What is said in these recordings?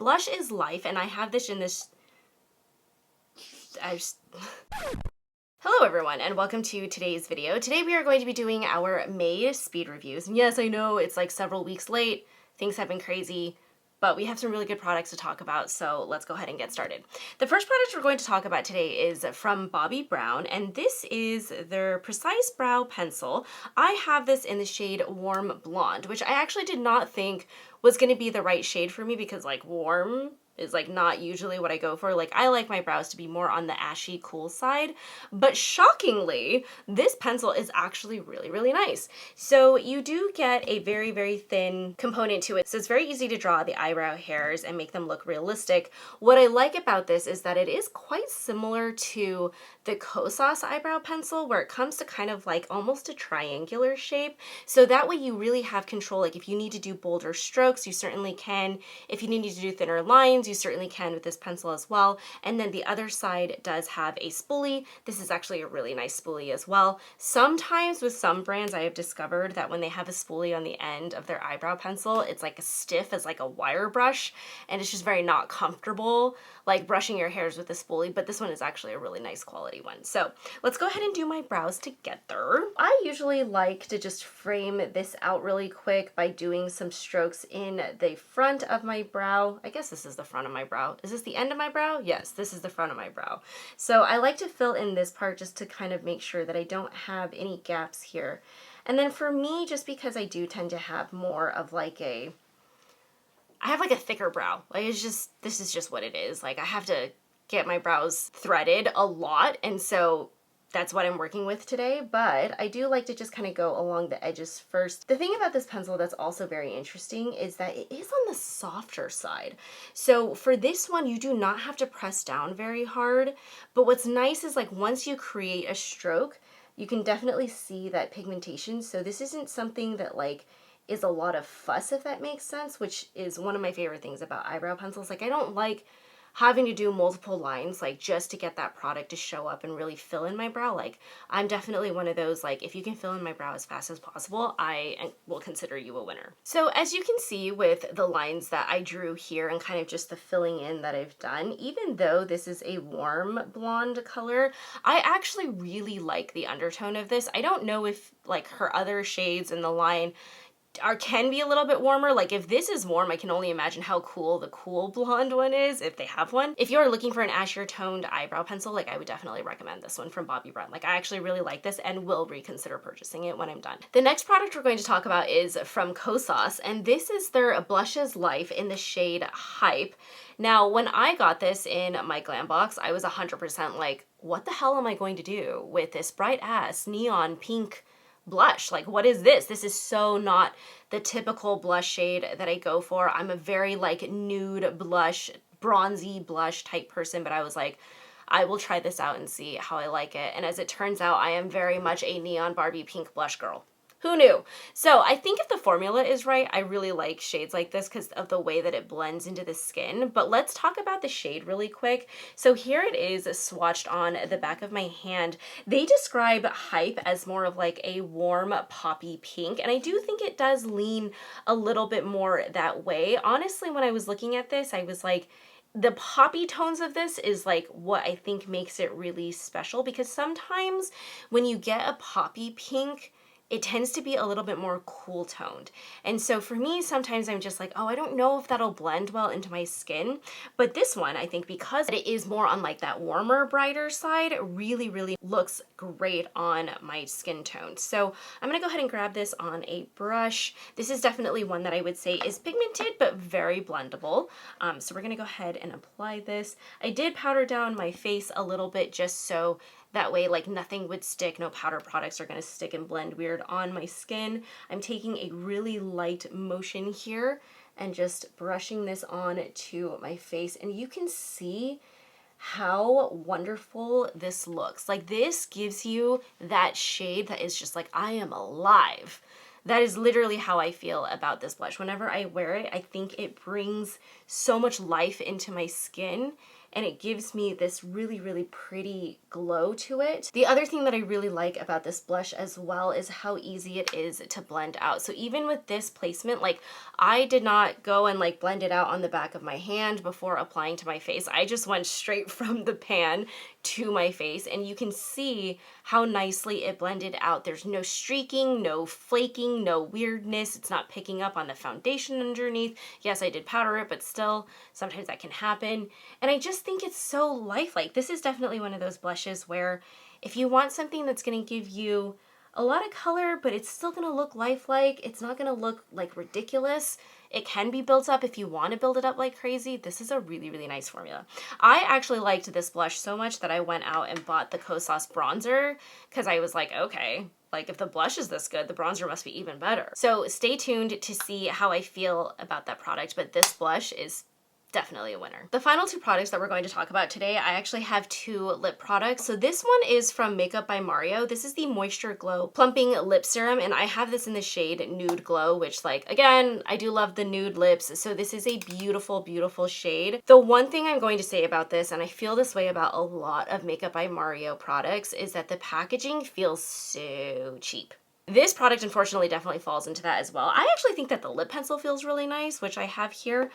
blush is life, and I have this in this, Hello everyone, and welcome to today's video. Today we are going to be doing our May speed reviews. And yes, I know it's like several weeks late, things have been crazy, but we have some really good products to talk about, so let's go ahead and get started. The first product we're going to talk about today is from Bobbi Brown, and this is their Precise Brow Pencil. I have this in the shade Warm Blonde, which I actually did not think was going to be the right shade for me because like warm is like not usually what I go for. Like I like my brows to be more on the ashy cool side, but shockingly, this pencil is actually really, really nice. So you do get a very, very thin component to it. So it's very easy to draw the eyebrow hairs and make them look realistic. What I like about this is that it is quite similar to the Kosas eyebrow pencil, where it comes to kind of like almost a triangular shape. So that way you really have control. Like if you need to do bolder strokes, you certainly can. If you need to do thinner lines, you certainly can with this pencil as well. And then the other side does have a spoolie. This is actually a really nice spoolie as well. Sometimes with some brands, I have discovered that when they have a spoolie on the end of their eyebrow pencil, it's like as stiff as like a wire brush, and it's just very not comfortable, like brushing your hairs with a spoolie, but this one is actually a really nice quality one. So let's go ahead and do my brows together. I usually like to just frame this out really quick by doing some strokes in the front of my brow. I guess this is the front of my brow. Is this the end of my brow? Yes, this is the front of my brow. So I like to fill in this part just to kind of make sure that I don't have any gaps here. And then for me, just because I do tend to have more of like I have like a thicker brow. Like it's just, this is just what it is. Like I have to get my brows threaded a lot, and so that's what I'm working with today, but I do like to just kind of go along the edges first. The thing about this pencil that's also very interesting is that it is on the softer side. So for this one, you do not have to press down very hard, but what's nice is like once you create a stroke, you can definitely see that pigmentation. So this isn't something that like is a lot of fuss, if that makes sense, which is one of my favorite things about eyebrow pencils. Like I don't like having to do multiple lines like just to get that product to show up and really fill in my brow. Like I'm definitely one of those, like if you can fill in my brow as fast as possible, I will consider you a winner. So as you can see with the lines that I drew here and kind of just the filling in that I've done, even though this is a warm blonde color, I actually really like the undertone of this. I don't know if like her other shades in the line can be a little bit warmer. Like if this is warm, I can only imagine how cool the cool blonde one is, if they have one. If you're looking for an ashier toned eyebrow pencil, like I would definitely recommend this one from Bobbi Brown. Like I actually really like this and will reconsider purchasing it when I'm done. The next product we're going to talk about is from Kosas, and this is their Blushes Life in the shade Hype. Now, when I got this in my glam box, I was 100% like, what the hell am I going to do with this bright ass neon pink blush? Like what is this? This is so not the typical blush shade that I go for. I'm a very like nude blush, bronzy blush type person, but I was like, I will try this out and see how I like it. And as it turns out, I am very much a neon Barbie pink blush girl. Who knew? So I think if the formula is right, I really like shades like this because of the way that it blends into the skin. But let's talk about the shade really quick. So here it is swatched on the back of my hand. They describe Hype as more of like a warm poppy pink, and I do think it does lean a little bit more that way. Honestly, when I was looking at this, I was like, the poppy tones of this is like what I think makes it really special, because sometimes when you get a poppy pink, it tends to be a little bit more cool toned. And so for me, sometimes I'm just like, oh, I don't know if that'll blend well into my skin. But this one, I think because it is more on like that warmer, brighter side, really, really looks great on my skin tone. So I'm gonna go ahead and grab this on a brush. This is definitely one that I would say is pigmented, but very blendable. So we're gonna go ahead and apply this. I did powder down my face a little bit just so that way, like nothing would stick, no powder products are gonna stick and blend weird on my skin. I'm taking a really light motion here and just brushing this on to my face, and you can see how wonderful this looks. Like this gives you that shade that is just like, I am alive. That is literally how I feel about this blush. Whenever I wear it, I think it brings so much life into my skin. and it gives me this really, really pretty glow to it. The other thing that I really like about this blush as well is how easy it is to blend out. So even with this placement, like I did not go and like blend it out on the back of my hand before applying to my face. I just went straight from the pan to my face, and you can see how nicely it blended out. There's no streaking, no flaking, no weirdness. It's not picking up on the foundation underneath. Yes, I did powder it, but still, sometimes that can happen. And I just think it's so lifelike. This is definitely one of those blushes where if you want something that's going to give you a lot of color, but it's still going to look lifelike, it's not going to look like ridiculous. It can be built up if you want to build it up like crazy. This is a really, really nice formula. I actually liked this blush so much that I went out and bought the Kosas bronzer because I was like, okay, like if the blush is this good, the bronzer must be even better. So stay tuned to see how I feel about that product, but this blush is definitely a winner. The final two products that we're going to talk about today, I actually have two lip products. So this one is from Makeup by Mario. This is the Moisture Glow Plumping Lip Serum, and I have this in the shade Nude Glow, which, like, again, I do love the nude lips. So this is a beautiful, beautiful shade. The one thing I'm going to say about this, and I feel this way about a lot of Makeup by Mario products, is that the packaging feels so cheap. This product, unfortunately, definitely falls into that as well. I actually think that the lip pencil feels really nice, which I have here,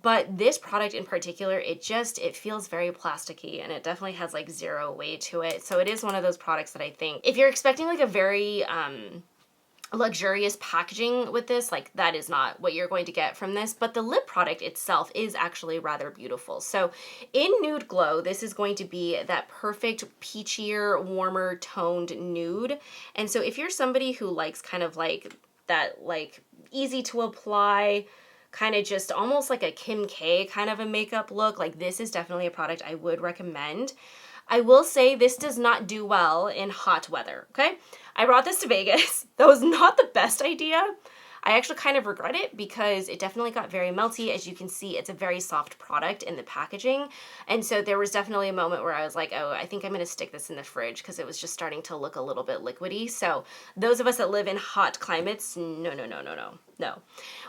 but this product in particular, it feels very plasticky, and it definitely has like zero weight to it. So it is one of those products that I think if you're expecting like a very luxurious packaging with this, like that is not what you're going to get from this, but the lip product itself is actually rather beautiful. So in Nude Glow, this is going to be that perfect peachier, warmer toned nude. And so if you're somebody who likes kind of like that, like easy to apply, kind of just almost like a Kim K kind of a makeup look, like this is definitely a product I would recommend. I will say this does not do well in hot weather, okay? I brought this to Vegas. That was not the best idea. I actually kind of regret it because it definitely got very melty. As you can see, it's a very soft product in the packaging. And so there was definitely a moment where I was like, oh, I think I'm gonna stick this in the fridge because it was just starting to look a little bit liquidy. So those of us that live in hot climates, no, no, no, no, no, no.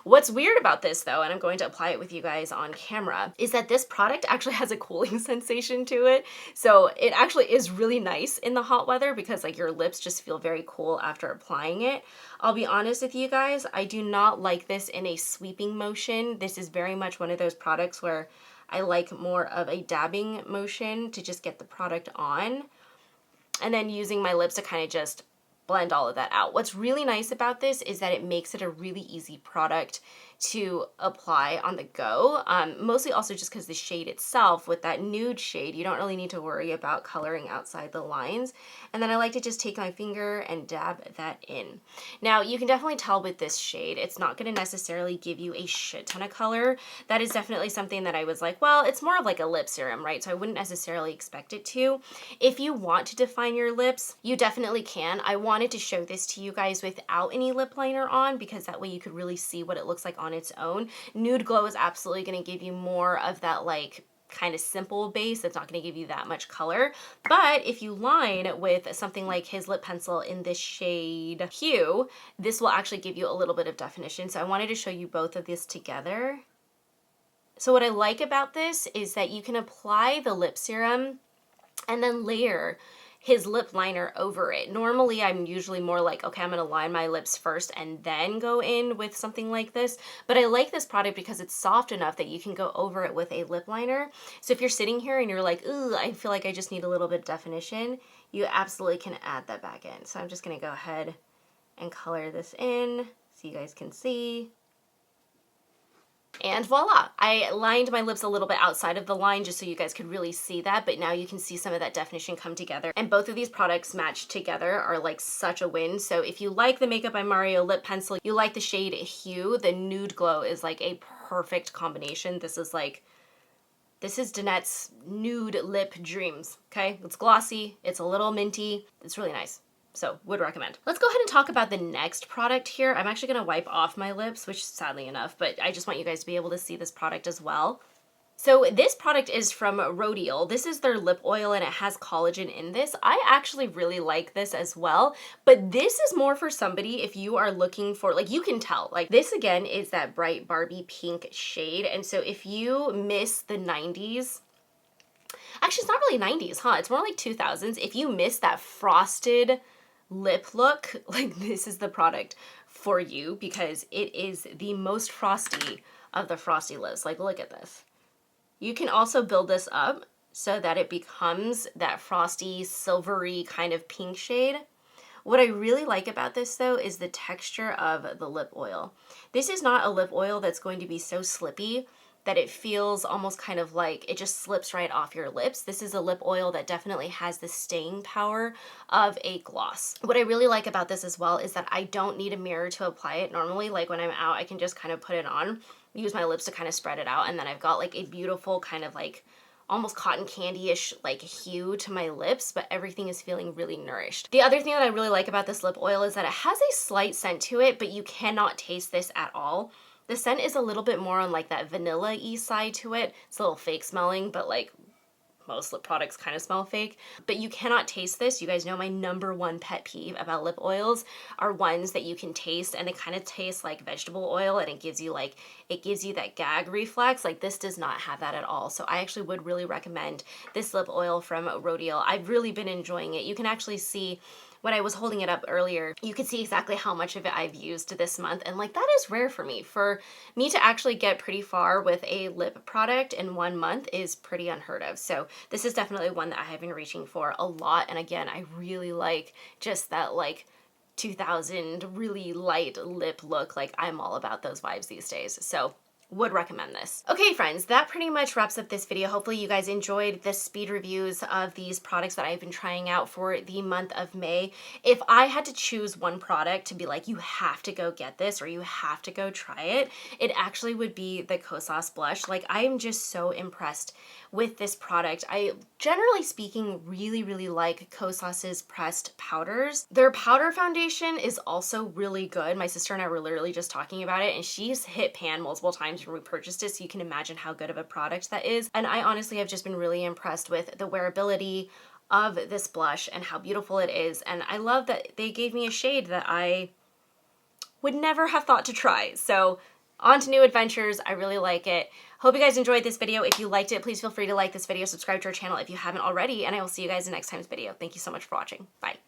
What's weird about this though, and I'm going to apply it with you guys on camera, is that this product actually has a cooling sensation to it. So it actually is really nice in the hot weather because like your lips just feel very cool after applying it. I'll be honest with you guys, I do not like this in a sweeping motion. This is very much one of those products where I like more of a dabbing motion to just get the product on, and then using my lips to kind of just blend all of that out. What's really nice about this is that it makes it a really easy product to apply on the go. Mostly also just because the shade itself, with that nude shade, you don't really need to worry about coloring outside the lines. And then I like to just take my finger and dab that in. Now, you can definitely tell with this shade, it's not going to necessarily give you a shit ton of color. That is definitely something that I was like, well, it's more of like a lip serum, right? So I wouldn't necessarily expect it to. If you want to define your lips, you definitely can. I wanted to show this to you guys without any lip liner on because that way you could really see what it looks like on its own. Nude Glow is absolutely going to give you more of that like kind of simple base. It's not going to give you that much color. But if you line with something like his lip pencil in this shade Hue, this will actually give you a little bit of definition. So I wanted to show you both of this together. So what I like about this is that you can apply the lip serum and then layer his lip liner over it. Normally, I'm usually more like, okay, I'm gonna line my lips first and then go in with something like this. But I like this product because it's soft enough that you can go over it with a lip liner. So if you're sitting here and you're like, ooh, I feel like I just need a little bit of definition, you absolutely can add that back in. So I'm just gonna go ahead and color this in so you guys can see. And voila, I lined my lips a little bit outside of the line just so you guys could really see that, but now you can see some of that definition come together. And both of these products matched together are like such a win. So if you like the Makeup by Mario lip pencil, you like the shade Hue, the Nude Glow is like a perfect combination. This is Danette's nude lip dreams, okay? It's glossy, it's a little minty, it's really nice. So would recommend. Let's go ahead and talk about the next product here. I'm actually gonna wipe off my lips, which sadly enough, but I just want you guys to be able to see this product as well. So this product is from Rodial. This is their lip oil and it has collagen in this. I actually really like this as well, but this is more for somebody if you are looking for, like you can tell, like this again is that bright Barbie pink shade. And so if you miss the 90s, Actually, it's not really 90s, huh? It's more like 2000s. If you miss that frosted lip look, like this is the product for you because it is the most frosty of the frosty lips. Like, look at this. You can also build this up so that it becomes that frosty, silvery kind of pink shade. What I really like about this though is the texture of the lip oil. This is not a lip oil that's going to be so slippy that it feels almost kind of like it just slips right off your lips. This is a lip oil that definitely has the staying power of a gloss. What I really like about this as well is that I don't need a mirror to apply it. Normally, like when I'm out, I can just kind of put it on, use my lips to kind of spread it out, and then I've got like a beautiful kind of like almost cotton candy-ish like hue to my lips, but everything is feeling really nourished. The other thing that I really like about this lip oil is that it has a slight scent to it, but you cannot taste this at all. The scent is a little bit more on like that vanilla-y side to it. It's a little fake smelling, but like most lip products kind of smell fake, but you cannot taste this. You guys know my #1 pet peeve about lip oils are ones that you can taste and they kind of taste like vegetable oil and it gives you that gag reflex. Like this does not have that at all. So I actually would really recommend this lip oil from Rodial. I've really been enjoying it. You can actually see when I was holding it up earlier, you could see exactly how much of it I've used this month. And like, that is rare for me. For me to actually get pretty far with a lip product in 1 month is pretty unheard of. So this is definitely one that I have been reaching for a lot. And again, I really like just that like 2000 really light lip look. Like I'm all about those vibes these days. So would recommend this. Okay, friends, that pretty much wraps up this video. Hopefully you guys enjoyed the speed reviews of these products that I've been trying out for the month of May. If I had to choose one product to be like, you have to go get this or you have to go try it, it actually would be the Kosas blush. Like I am just so impressed with this product. I, generally speaking, really like Kosas's pressed powders. Their powder foundation is also really good. My sister and I were literally just talking about it and she's hit pan multiple times when we purchased it, so you can imagine how good of a product that is. And I honestly have just been really impressed with the wearability of this blush and how beautiful it is. And I love that they gave me a shade that I would never have thought to try. So on to new adventures. I really like it. Hope you guys enjoyed this video. If you liked it, please feel free to like this video, subscribe to our channel if you haven't already, and I will see you guys in next time's video. Thank you so much for watching. Bye.